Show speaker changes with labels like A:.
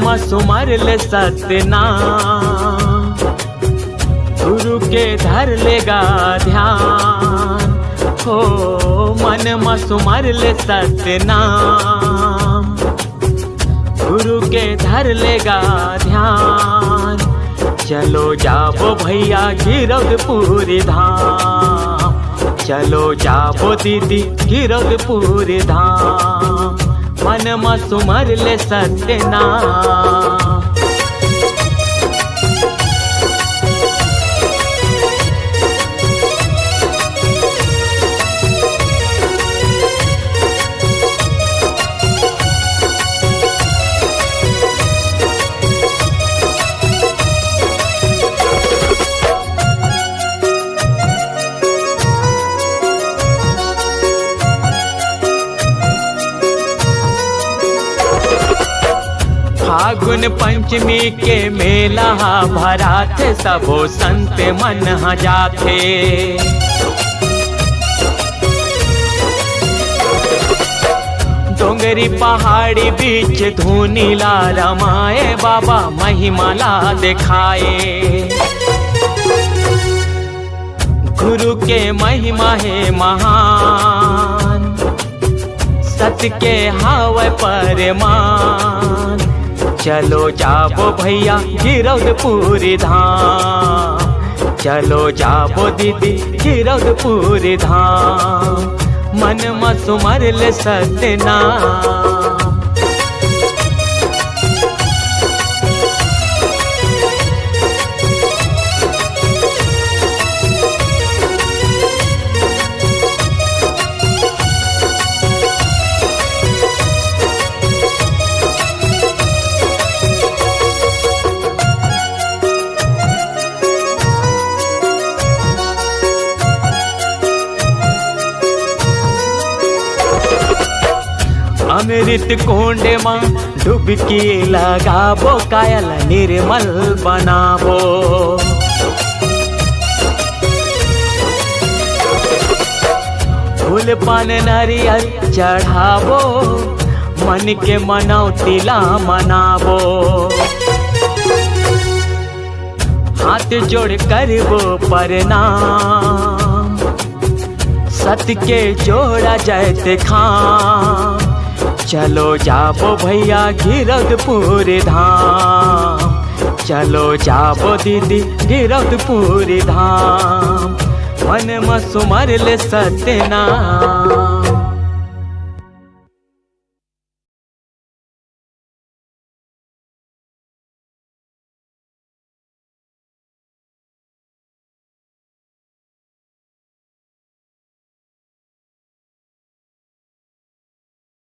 A: में सुमर ले सतनाम, गुरु के धर लेगा ध्यान हो। मन में सुमर ले सतनाम, गुरु के धर लेगा ध्यान। चलो जाबो भैया गिरौदपुर धाम, चलो जाबो दीदी गिरौदपुर धाम। मन में सुमर ले सतनाम। फागुन पंचमी के मेला भराथे, सबो संत मन जाथे। डोंगरी पहाड़ी बीच धुनीला रमाए, बाबा महिमाला दिखाए। गुरु के महिमा है महान, सत्य के हावै परमान। चलो जाबो भैया गिरौदपुर धाम, चलो जाबो दीदी गिरौदपुर धाम। मन में सुमर ले सतनाम। अमृत कुंड में डुबकी लगाबो, कायल निर्मल बनाबो। फूल पान नारियल चढ़ाबो, मन के मनौतीला मनाबो। हाथ जोड़ करबो प्रणाम, सत्य के जोड़ा जयत खाम। चलो जाबो भैया गिरौदपुर धाम, चलो जाबो दीदी गिरौदपुर धाम। मन में सुमर ले सतनाम।